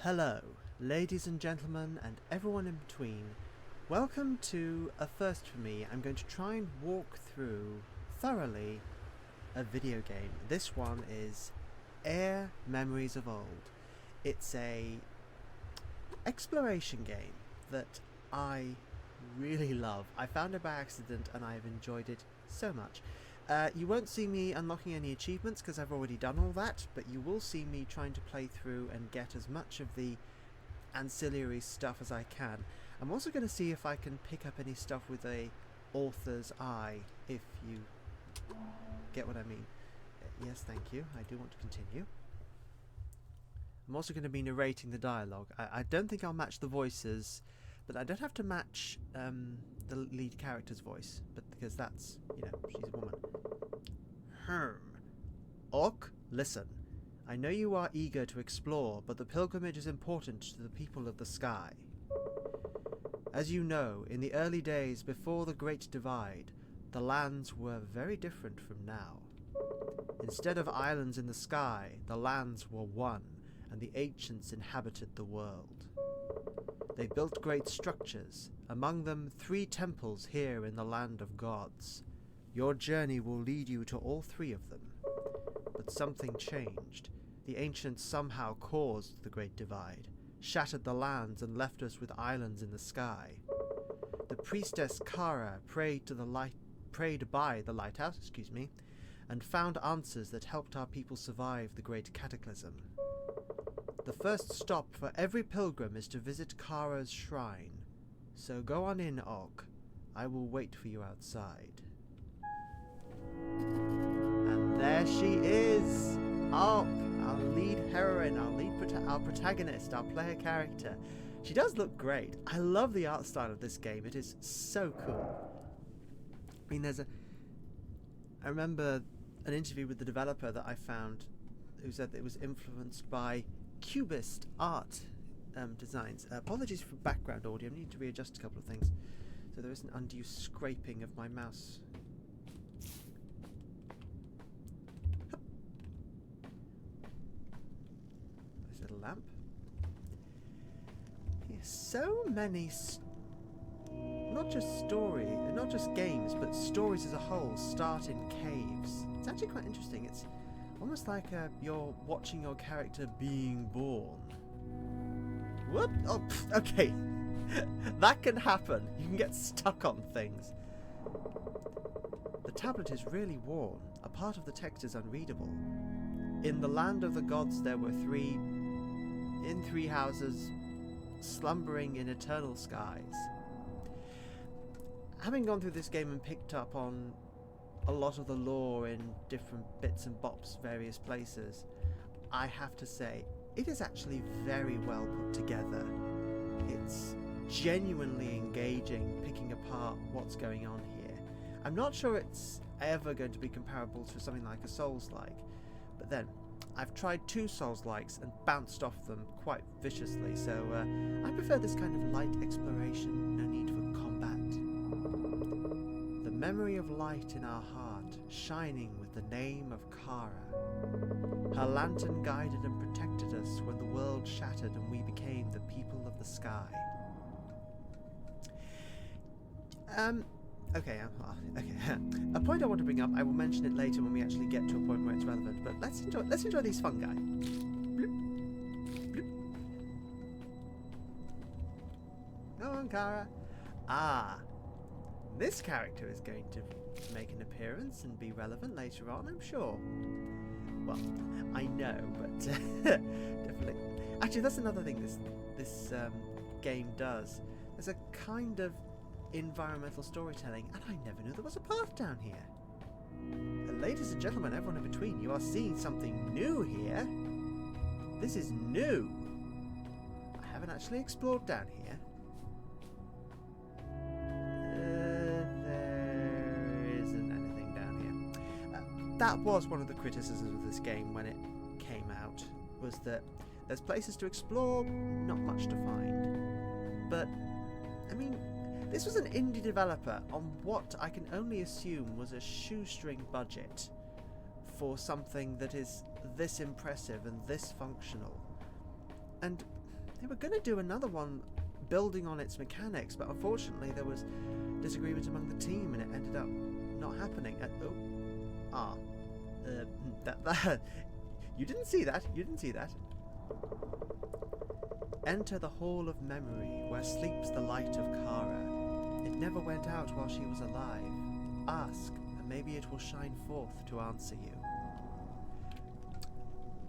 Hello, ladies and gentlemen, and everyone in between. Welcome to a first for me. I'm going to try and walk through thoroughly a video game. This one is AER Memories of Old. It's a exploration game that I really love. I found it by accident and I've enjoyed it so much. You won't see me unlocking any achievements because I've already done all that, but you will see me trying to play through and get as much of the ancillary stuff as I can. I'm also going to see if I can pick up any stuff with a author's eye, if you get what I mean. Yes, thank you. I do want to continue. I'm also going to be narrating the dialogue. I don't think I'll match the voices, but I don't have to match the lead character's voice, but because that's, she's a woman. Orc, listen. I know you are eager to explore, but the pilgrimage is important to the people of the sky. As you know, in the early days before the Great Divide, the lands were very different from now. Instead of islands in the sky, the lands were one, and the ancients inhabited the world. They built great structures, among them 3 temples here in the land of gods. Your journey will lead you to all 3 of them. But something changed. The ancients somehow caused the Great Divide, shattered the lands and left us with islands in the sky. The priestess Kara prayed by the lighthouse, and found answers that helped our people survive the Great Cataclysm. The first stop for every pilgrim is to visit Kara's shrine. So go on in, Orc. I will wait for you outside. And there she is! Orc, our lead heroine, our protagonist, our player character. She does look great. I love the art style of this game. It is so cool. I mean, I remember an interview with the developer that I found who said that it was influenced by Cubist art designs. Apologies for background audio. I need to readjust a couple of things so there isn't undue scraping of my mouse. Nice little lamp. Yes, so many not just games, but stories as a whole start in caves. It's actually quite interesting. It's almost like you're watching your character being born. Whoop! Oh, okay. That can happen. You can get stuck on things. The tablet is really worn. A part of the text is unreadable. In the land of the gods there were 3 houses, slumbering in eternal skies. Having gone through this game and picked up on a lot of the lore in different bits and bops, various places, I have to say, it is actually very well put together. It's genuinely engaging, picking apart what's going on here. I'm not sure it's ever going to be comparable to something like a Souls-like, but then, I've tried 2 Souls-likes and bounced off them quite viciously, so I prefer this kind of light exploration, no need for combat. The memory of light in our heart, shining with the name of Kara. Her lantern guided and protected us when the world shattered and we became the people of the sky. Okay. A point I want to bring up, I will mention it later when we actually get to a point where it's relevant, but let's enjoy these fungi. Bloop. Bloop. Go on, Kara. This character is going to make an appearance and be relevant later on, I'm sure. Well, I know, but definitely. Actually, that's another thing this game does. There's a kind of environmental storytelling, and I never knew there was a path down here. Ladies and gentlemen, everyone in between, you are seeing something new here. This is new. I haven't actually explored down here. That was one of the criticisms of this game when it came out, was that there's places to explore, not much to find. But, I mean, this was an indie developer on what I can only assume was a shoestring budget for something that is this impressive and this functional. And They were going to do another one building on its mechanics, but unfortunately there was disagreement among the team and it ended up not happening. You didn't see that. You didn't see that. Enter the Hall of Memory, where sleeps the light of Kara. It never went out while she was alive. Ask, and maybe it will shine forth to answer you.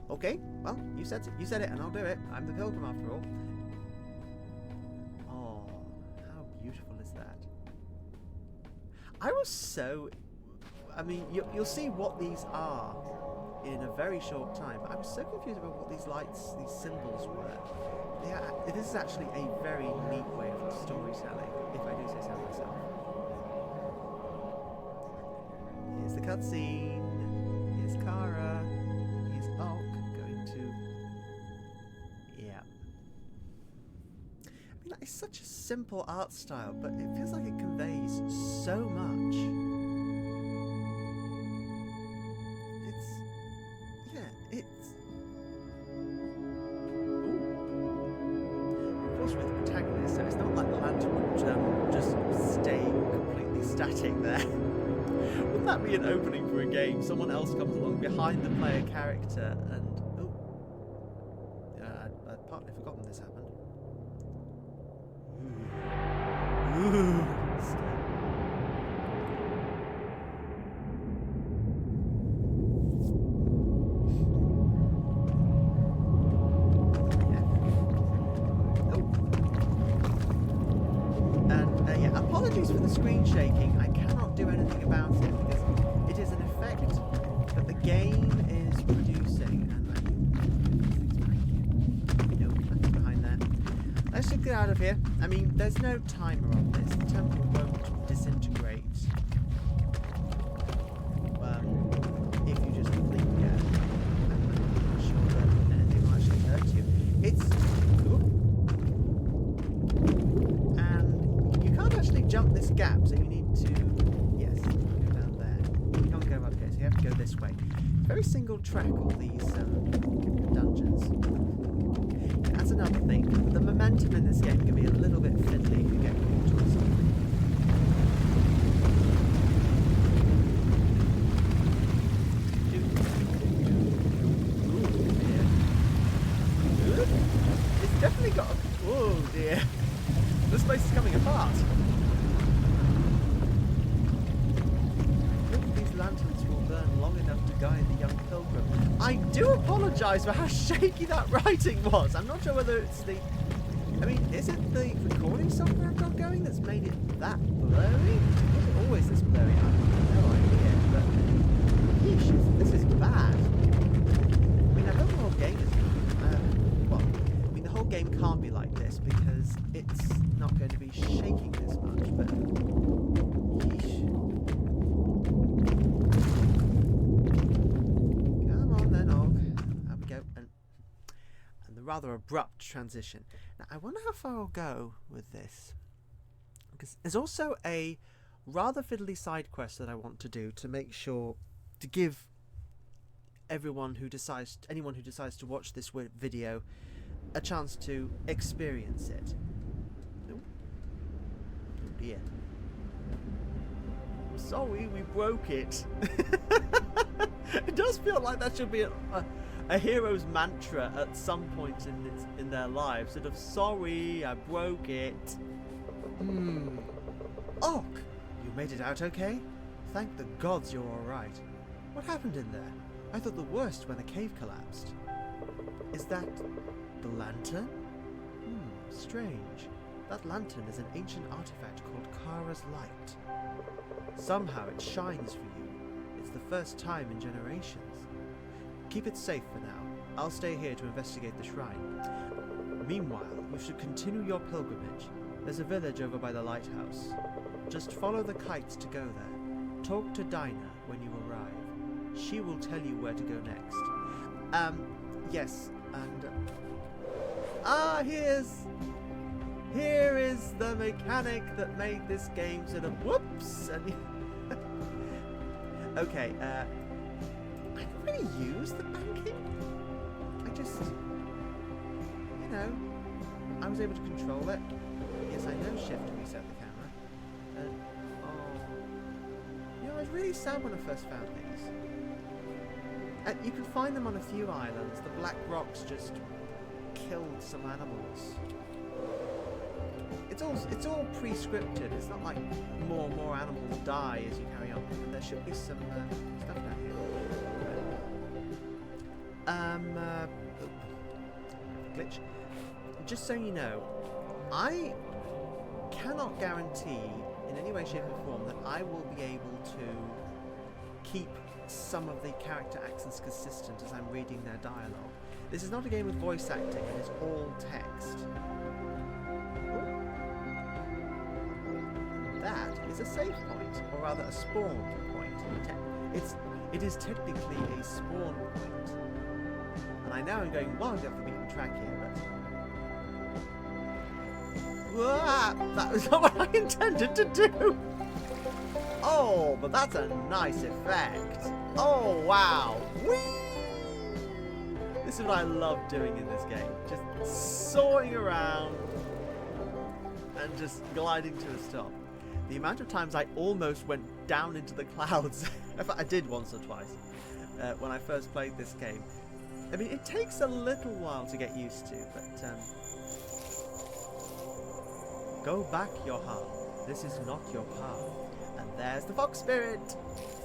Okay, well, you said it, and I'll do it. I'm the pilgrim after all. Oh, how beautiful is that? I mean, you'll see what these are in a very short time, but I was so confused about what these lights, these symbols were. This is actually a very neat way of storytelling, if I do say so myself. Here's the cutscene. Here's Kara. Here's Ulk going to... Yeah. I mean, it's such a simple art style, but it feels like it conveys so much. It's... With protagonists, so it's not like the lantern would just stay completely static there. Wouldn't that be an opening for a game? Someone else comes along behind the player character and... Oh. I'd partly forgotten this happened. Ooh. Apologies for the screen shaking. I cannot do anything about it because it is an effect that the game is producing. And nothing behind there. Let's just get out of here. I mean, there's no timer on this. The temple won't disintegrate if you just complete it. I'm not sure that anything will actually hurt you. It's... actually jump this gap, so you need to go down there. You can't go up here, so you have to go this way. Very single track, all these dungeons. That's another thing. The momentum in this game can be a little bit fiddly if you get caught or something. Ooh, dear. It's definitely got a... Oh dear. This place is coming apart. These lanterns will burn long enough to guide the young pilgrim. I do apologise for how shaky that writing was. I'm not sure whether it's the... I mean, is it the recording software I've got going that's made it that blurry? Was it always this blurry? I have no idea, but... Yeesh, this is bad. I mean, I hope the whole game is... the whole game can't be like this because it's not going to be shaking this much, but... Yeesh. Come on then, Og. There we go. And the rather abrupt transition. Now, I wonder how far I'll go with this. Because there's also a rather fiddly side quest that I want to do to make sure to give anyone who decides to watch this video a chance to experience it. Oh dear. Sorry, we broke it. It does feel like that should be a hero's mantra at some point in their lives. Sort of, sorry, I broke it. Och, you made it out okay? Thank the gods you're alright. What happened in there? I thought the worst when the cave collapsed. Is that the lantern? Strange. That lantern is an ancient artifact called Kara's Light. Somehow it shines for you. It's the first time in generations. Keep it safe for now. I'll stay here to investigate the shrine. Meanwhile, you should continue your pilgrimage. There's a village over by the lighthouse. Just follow the kites to go there. Talk to Dinah when you arrive. She will tell you where to go next. Yes, and... Here is the mechanic that made this game sort of whoops and... Okay, I don't really use the banking. I just, I was able to control it. Yes, I know shift to reset the camera. And, you know, I was really sad when I first found these. And you can find them on a few islands. The black rocks just killed some animals. It's all pre-scripted. It's not like more animals die as you carry on. And there should be some stuff down here. Glitch. Just so you know, I cannot guarantee in any way, shape or form that I will be able to keep some of the character accents consistent as I'm reading their dialogue. This is not a game with voice acting, it is all text. That is a save point, or rather a spawn point. It is technically a spawn point. And I know I'm going wildly off the beaten track here, but... that was not what I intended to do! Oh, but that's a nice effect. Oh, wow. Whee! This is what I love doing in this game. Just soaring around and just gliding to a stop. The amount of times I almost went down into the clouds, in fact I did once or twice, when I first played this game. I mean, it takes a little while to get used to, but go back, Johan. This is not your path. And there's the fox spirit.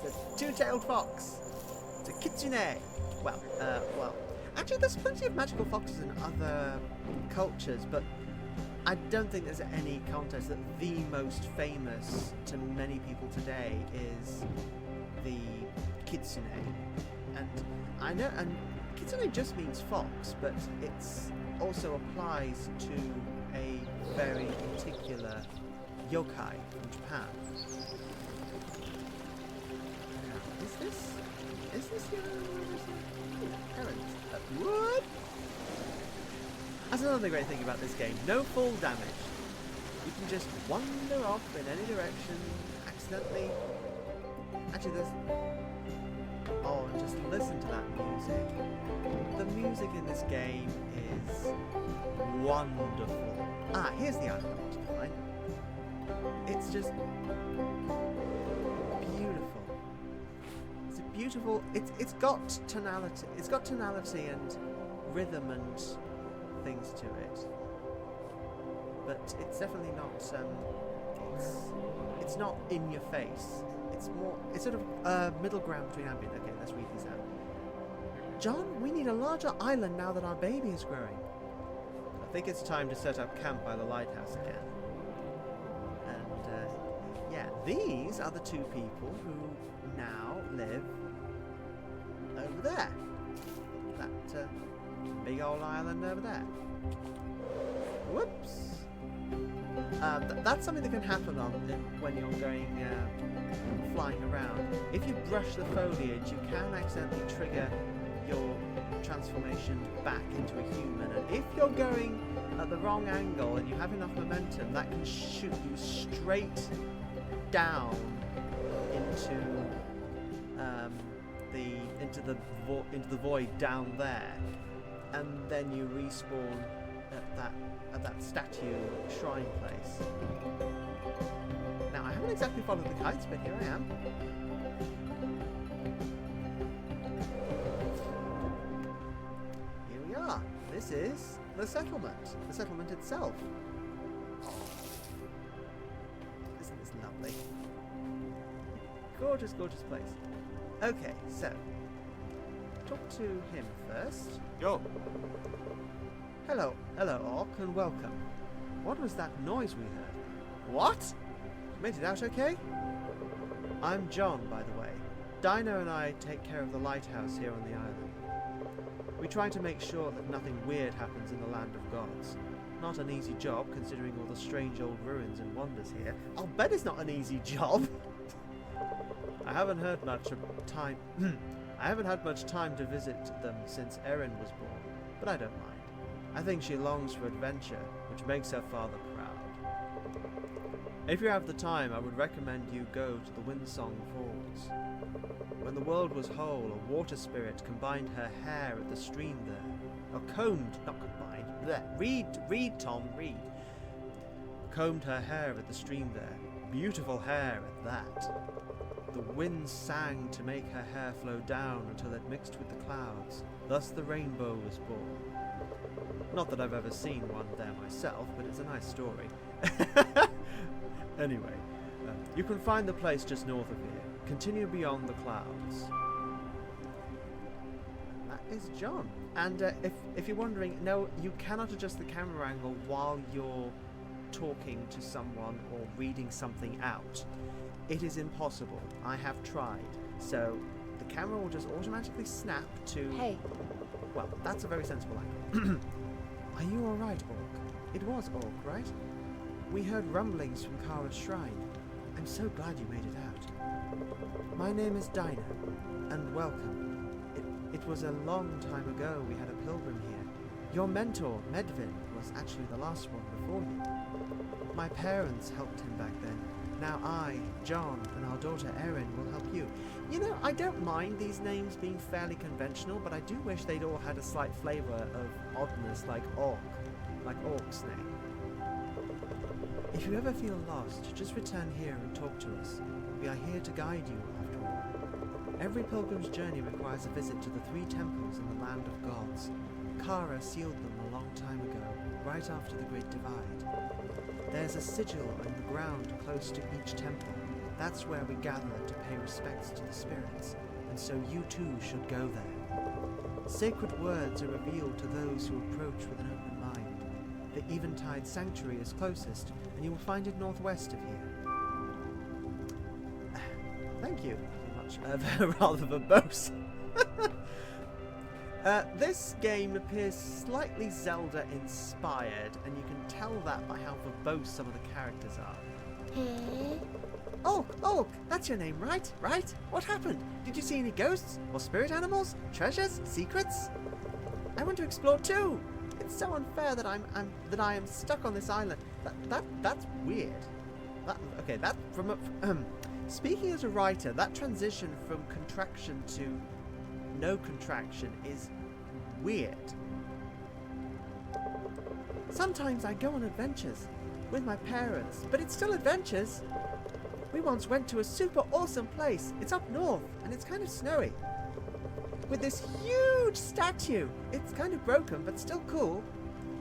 It's a two-tailed fox. It's a kitsune. Well, actually there's plenty of magical foxes in other cultures, but I don't think there's any contest that the most famous to many people today is the kitsune. And I know, and kitsune just means fox, but it's also applies to a very particular yokai from Japan. Now, is this your parent? What? That's another great thing about this game. No fall damage. You can just wander off in any direction, accidentally. Actually, there's... Oh, and just listen to that music. The music in this game is wonderful. Ah, here's the island I want to find. It's just beautiful. It's a beautiful... It's got tonality. It's got tonality and rhythm and things to it, but it's definitely not it's not in your face. It's sort of middle ground between ambient. Okay, let's read these out. John, we need a larger island now that our baby is growing. I think it's time to set up camp by the lighthouse again. And yeah, these are the two people who now live over there. That big old island over there. Whoops. That's something that can happen when you're going flying around. If you brush the foliage, you can accidentally trigger your transformation back into a human. And if you're going at the wrong angle and you have enough momentum, that can shoot you straight down into the void down there. And then you respawn at that statue shrine place. Now I haven't exactly followed the kites, but here I am. Here we are. This is the settlement. The settlement itself. Isn't this lovely? Gorgeous, gorgeous place. Okay, so talk to him first. Yo. Hello, Orc, and welcome. What was that noise we heard? What? Made it out okay? I'm John, by the way. Dino and I take care of the lighthouse here on the island. We try to make sure that nothing weird happens in the land of gods. Not an easy job, considering all the strange old ruins and wonders here. I'll bet it's not an easy job. I haven't had much time to visit them since Erin was born, but I don't mind. I think she longs for adventure, which makes her father proud. If you have the time, I would recommend you go to the Windsong Falls. when the world was whole, a water spirit combined her hair at the stream there. Or combed, not combined. Bleh. Read, Tom, read. Combed her hair at the stream there. Beautiful hair at that. The wind sang to make her hair flow down until it mixed with the clouds. Thus the rainbow was born. Not that I've ever seen one there myself, but it's a nice story. Anyway, you can find the place just north of here. Continue beyond the clouds. That is John. And if you're wondering, no, you cannot adjust the camera angle while you're talking to someone or reading something out. It is impossible. I have tried. So the camera will just automatically snap to... Hey. Well, that's a very sensible angle. Are you alright, Orc? It was Orc, right? We heard rumblings from Kara's shrine. I'm so glad you made it out. My name is Dinah, and welcome. It was a long time ago we had a pilgrim here. Your mentor, Medvin, was actually the last one before you. My parents helped him back then. Now I, John, and our daughter Erin will help you. You know, I don't mind these names being fairly conventional, but I do wish they'd all had a slight flavour of oddness like Orc, like Orc's name. If you ever feel lost, just return here and talk to us. We are here to guide you, after all. Every pilgrim's journey requires a visit to the 3 temples in the land of gods. Kara sealed them a long time ago, right after the Great Divide. There's a sigil on the ground close to each temple. That's where we gather to pay respects to the spirits, and so you too should go there. Sacred words are revealed to those who approach with an open mind. The Eventide Sanctuary is closest, and you will find it northwest of here. Thank you very much. Rather verbose. This game appears slightly Zelda-inspired, and you can tell that by how verbose some of the characters are. Hey. Orc, that's your name, right? Right? What happened? Did you see any ghosts? Or spirit animals? Treasures? Secrets? I want to explore too! It's so unfair that I am stuck on this island. That's weird. Speaking as a writer, that transition from contraction to no contraction is weird. Sometimes I go on adventures with my parents, but it's still adventures. We once went to a super awesome place. It's up north, and it's kind of snowy. With this huge statue. It's kind of broken, but still cool.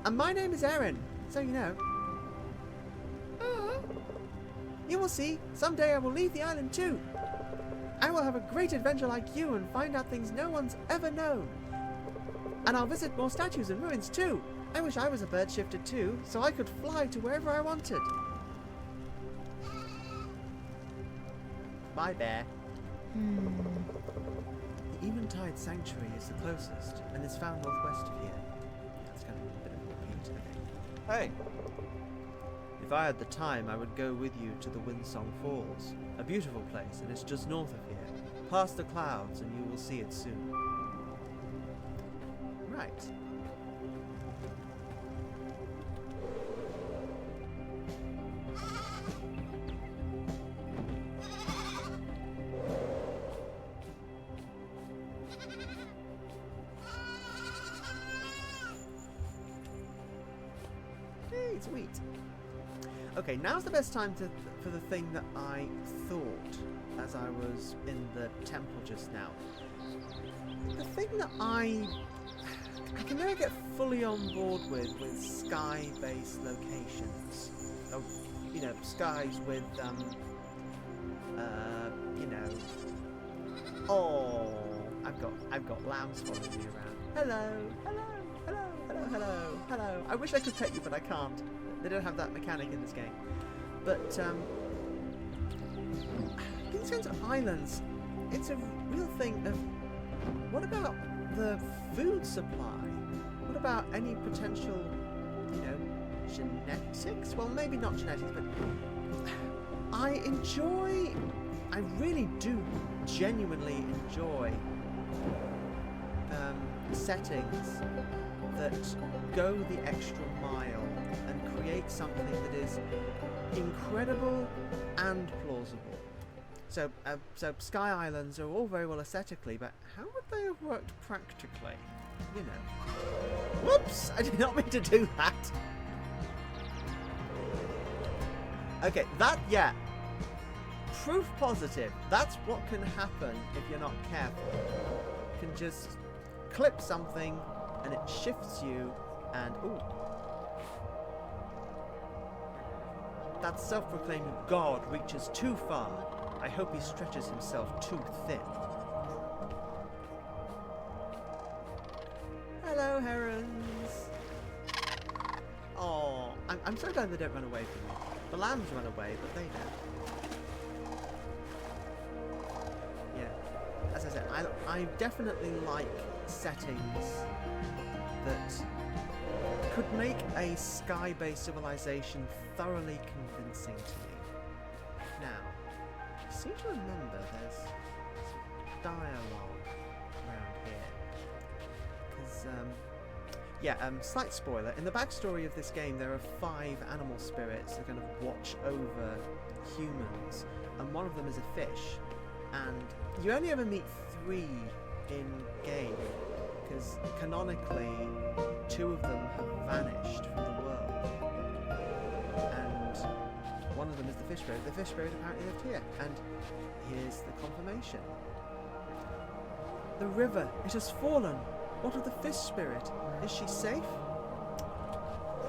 And my name is Erin, so you know. You will see, someday I will leave the island too. I will have a great adventure like you and find out things no one's ever known. And I'll visit more statues and ruins too. I wish I was a bird shifter too, so I could fly to wherever I wanted. Bye, bear. The Eventide Sanctuary is the closest, and is found northwest of here. That's kind of a bit of a repeat, I think. Hey! If I had the time, I would go with you to the Windsong Falls. A beautiful place, and it's just north of here. Past the clouds, and you will see it soon. Right. Hey, sweet. Okay, now's the best time for the thing that I thought as I was in the temple just now. The thing that I can never get fully on board with sky-based locations. Oh, you know, skies with, you know. Oh, I've got lambs following me around. Hello, hello, hello, hello, hello, hello. I wish I could pet you, but I can't. They don't have that mechanic in this game. But, these kinds of islands, it's a real thing of, what about the food supply? What about any potential, you know, genetics? Well, maybe not genetics, but I really do genuinely enjoy settings that go the extra mile and create something that is incredible and plausible. So Sky Islands are all very well aesthetically, but how would they have worked practically? You know. Whoops! I did not mean to do that. Okay, yeah. Proof positive. That's what can happen if you're not careful. You can just clip something and it shifts you and ooh. That self-proclaimed god reaches too far. I hope he stretches himself too thin. Hello, herons. Oh, I'm so glad they don't run away from me. The lambs run away, but they don't. Yeah, as I said, I definitely like settings that could make a sky-based civilization thoroughly convincing to me. Now, I seem to remember there's some dialogue around here. Because, slight spoiler, in the backstory of this game there are 5 animal spirits that kind of watch over humans, and one of them is a fish. And you only ever meet 3 in-game, because canonically 2 of them have vanished from the world. And one of them is the fish spirit. The fish spirit apparently lived here, and here's the confirmation. The river, it has fallen. What of the fish spirit? Is she safe?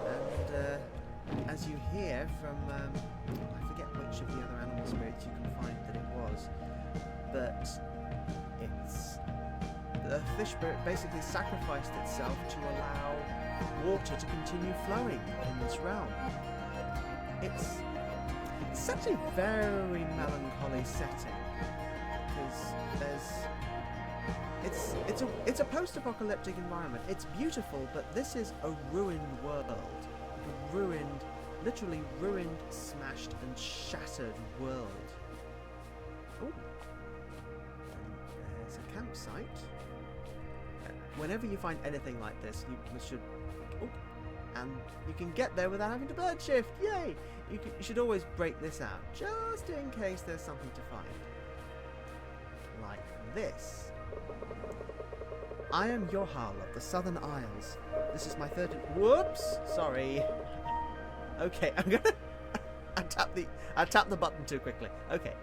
And as you hear from, I forget which of the other animal spirits you can find that it was, but it's the fish spirit basically sacrificed itself to allow water to continue flowing in this realm. It's such a very melancholy setting because it's a post-apocalyptic environment. It's beautiful, but this is a ruined world, literally ruined, smashed, and shattered world. Oh, there's a campsite. Whenever you find anything like this, you should. Oh, and you can get there without having to bird shift. Yay! You should always break this out, just in case there's something to find. Like this. I am Yohal of the Southern Isles. This is my third. Whoops! Sorry. Okay, I'm gonna. I tapped the button too quickly. Okay.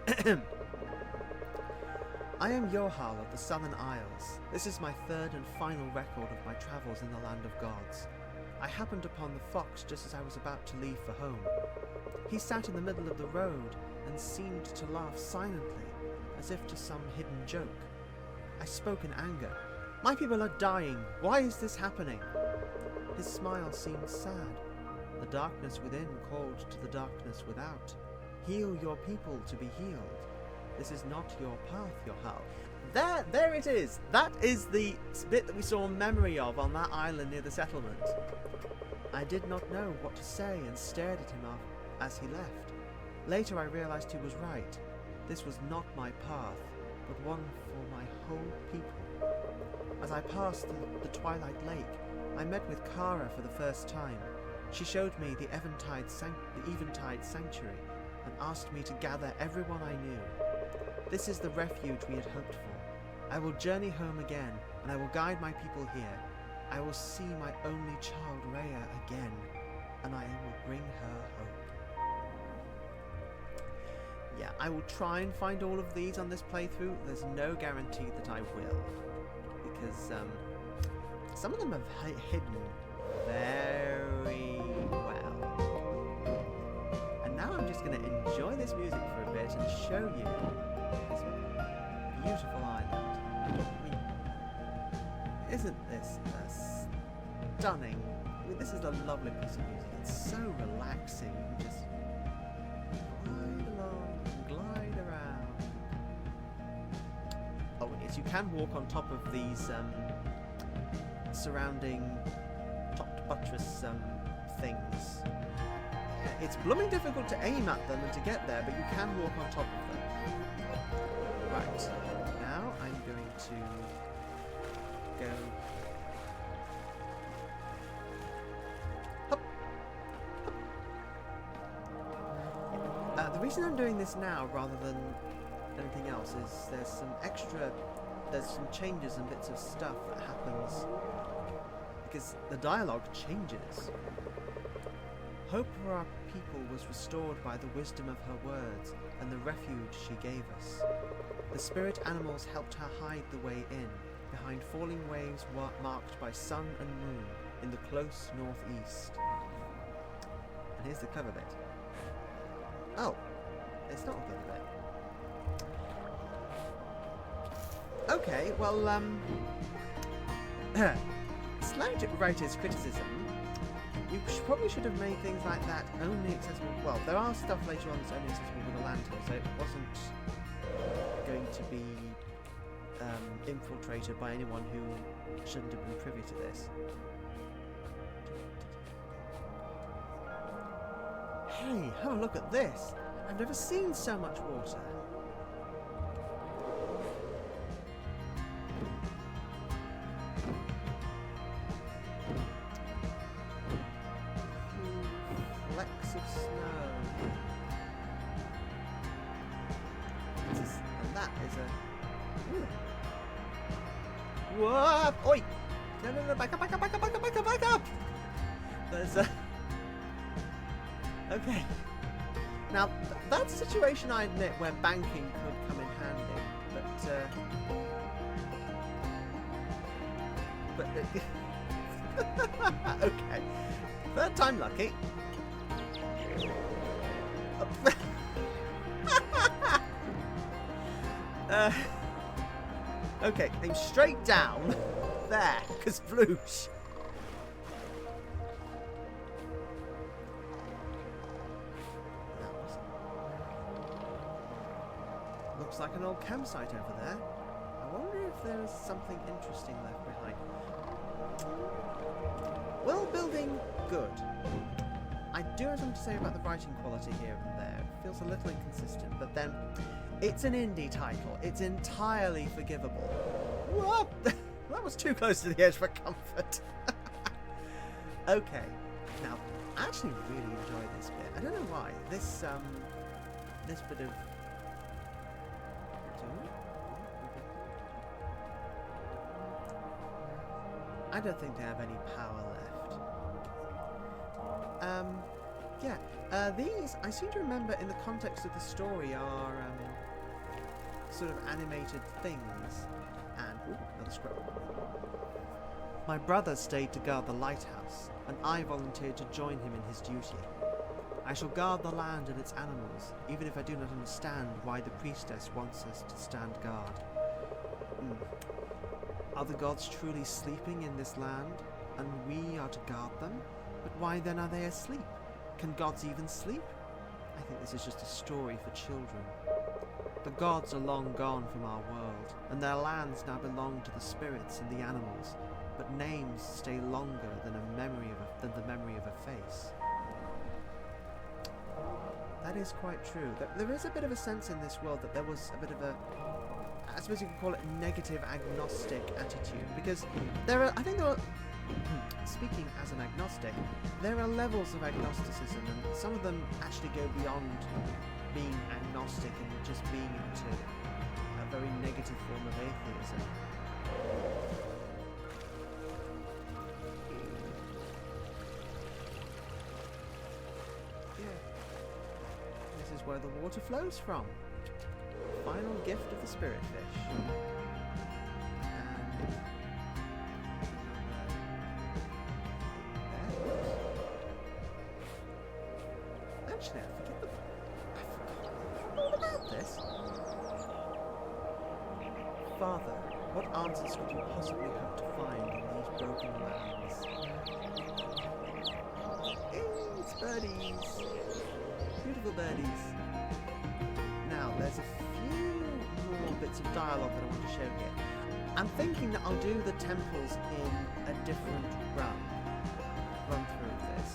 I am Yohal of the Southern Isles. This is my third and final record of my travels in the land of gods. I happened upon the fox just as I was about to leave for home. He sat in the middle of the road and seemed to laugh silently, as if to some hidden joke. I spoke in anger. My people are dying. Why is this happening? His smile seemed sad. The darkness within called to the darkness without. Heal your people to be healed. This is not your path, Yohal. There it is. That is the bit that we saw memory of on that island near the settlement. I did not know what to say and stared at him as he left. Later I realized he was right. This was not my path, but one for my whole people. As I passed the Twilight Lake, I met with Kara for the first time. She showed me the Eventide Sanctuary and asked me to gather everyone I knew. This is the refuge we had hoped for. I will journey home again, and I will guide my people here. I will see my only child, Rhea, again, and I will bring her hope. Yeah, I will try and find all of these on this playthrough. There's no guarantee that I will, because some of them have hidden very well. And now I'm just going to enjoy this music for a bit and show you this beautiful island. I mean, isn't this a stunning? I mean, this is a lovely piece of music. It's so relaxing. You just glide along, glide around. Oh, yes, you can walk on top of these surrounding topped buttress things. It's blooming difficult to aim at them and to get there, but you can walk on top of them. Right, now I'm going to go up. The reason I'm doing this now rather than anything else is there's some changes and bits of stuff that happens because the dialogue changes. Hope for our people was restored by the wisdom of her words and the refuge she gave us. The spirit animals helped her hide the way in, behind falling waves marked by sun and moon in the close northeast. And here's the cover bit. Oh, it's not the cover bit. Okay, well, slight writer's criticism. You probably should have made things like that only accessible. Well, there are stuff later on that's only accessible with a lantern, so it wasn't going to be infiltrated by anyone who shouldn't have been privy to this. Hey, have a look at this! I've never seen so much water. Flecks of snow. And that is a... Ooh. Whoa! Oi! No, back up! There's a... Okay. Now, that's a situation, I admit, where banking could come in handy, but okay. Third time lucky. Okay, aim straight down. There, because floosh. Looks like an old campsite over there. I wonder if there is something interesting left behind. Well, building, good. I do have something to say about the writing quality here and there. It feels a little inconsistent, but then it's an indie title. It's entirely forgivable. Whoa! That was too close to the edge for comfort. Okay, now I actually really enjoy this bit. I don't know why. This bit of I don't think they have any power left. Yeah. These, I seem to remember in the context of the story, are sort of animated things. And, ooh, another scroll. My brother stayed to guard the lighthouse, and I volunteered to join him in his duty. I shall guard the land and its animals, even if I do not understand why the priestess wants us to stand guard. Are the gods truly sleeping in this land, and we are to guard them? But why then are they asleep? Can gods even sleep? I think this is just a story for children. The gods are long gone from our world, and their lands now belong to the spirits and the animals, but names stay longer than the memory of a face. That is quite true. There is a bit of a sense in this world that there was a bit of a, I suppose you could call it negative agnostic attitude, because I think there are, speaking as an agnostic, there are levels of agnosticism, and some of them actually go beyond being agnostic and just being into a very negative form of atheism. This is where the water flows from. Final gift of the spirit fish. And actually, I forgot all about this. Father, what answers could you possibly hope to find in these broken lands? It's birdies. Beautiful birdies. Now, there's a few more bits of dialogue that I want to show here. I'm thinking that I'll do the temples in a different run through of this.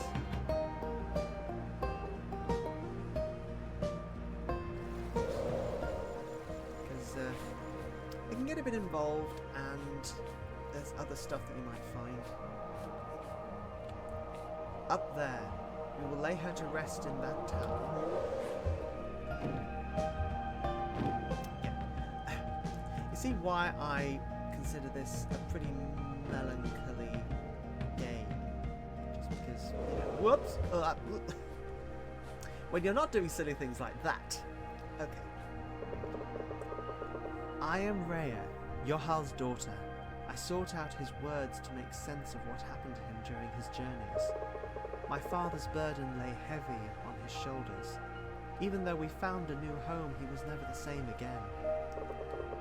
Because it can get a bit involved, and there's other stuff that you might find. Up there, we will lay her to rest in that tower. You see why I consider this a pretty melancholy game? Just because, you know, whoops! When you're not doing silly things like that. Okay. I am Rhea, Yohal's daughter. I sought out his words to make sense of what happened to him during his journeys. My father's burden lay heavy on his shoulders. Even though we found a new home, he was never the same again.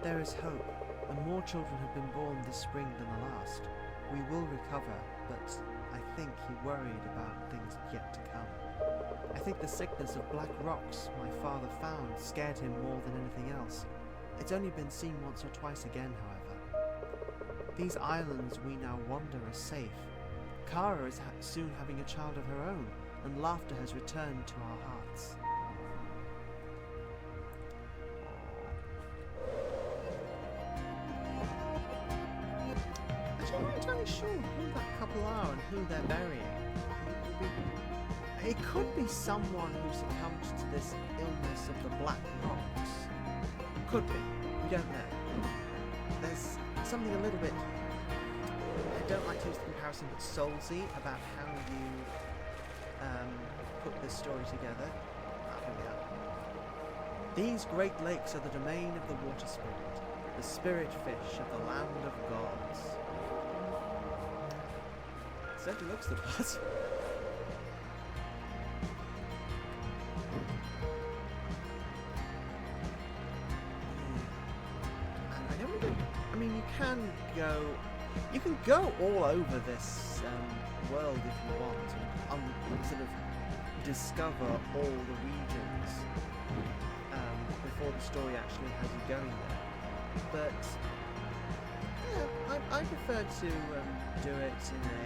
There is hope, and more children have been born this spring than the last. We will recover, but I think he worried about things yet to come. I think the sickness of black rocks my father found scared him more than anything else. It's only been seen once or twice again, however. These islands we now wander are safe. Kara is soon having a child of her own, and laughter has returned to our hearts. Actually, I'm not entirely sure who that couple are and who they're burying. It could be someone who succumbed to this illness of the black rocks. Could be. We don't know. There's something a little bit... I don't like to use the comparison, but soulsy about how you put this story together. Here we are. These great lakes are the domain of the water spirit, the spirit fish of the land of gods. It certainly looks the part. I mean, you can go all over this world if you want, and sort of discover all the regions before the story actually has you going there. But yeah, I prefer to do it in a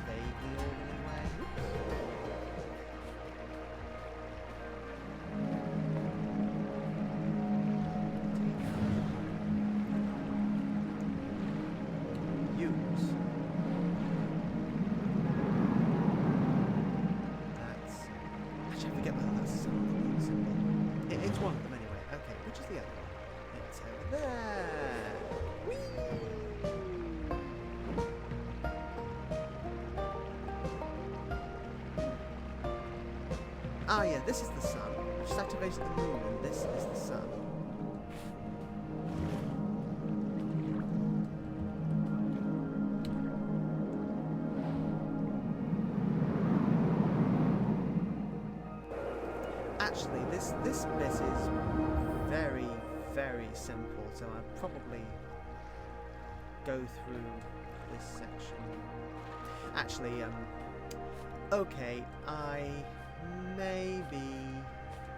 vaguely orderly way. It's one of them anyway. Okay, which is the other one? It's over there. Whee! Ah yeah, this is the sun. I've just activated the moon, and this is the sun. Actually, this bit is very, very simple, so I'll probably go through this section. Actually, okay, I maybe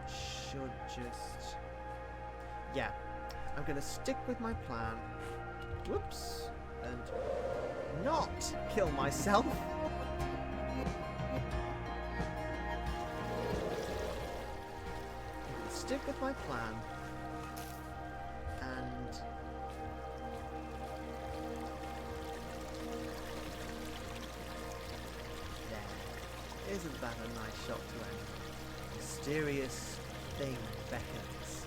should just... Yeah, I'm gonna stick with my plan. Whoops. And not kill myself. Stick with my plan, and there. Isn't that a nice shot to end? Mysterious thing beckons.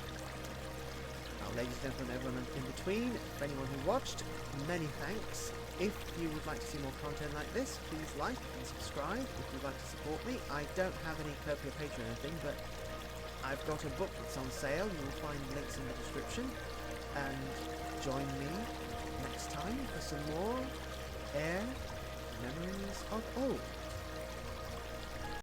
Now, ladies and gentlemen, everyone in between, for anyone who watched, many thanks. If you would like to see more content like this, please like and subscribe. If you'd like to support me, I don't have any Ko-fi or Patreon or anything, but I've got a book that's on sale. You will find links in the description. And join me next time for some more AER Memories of... Oh!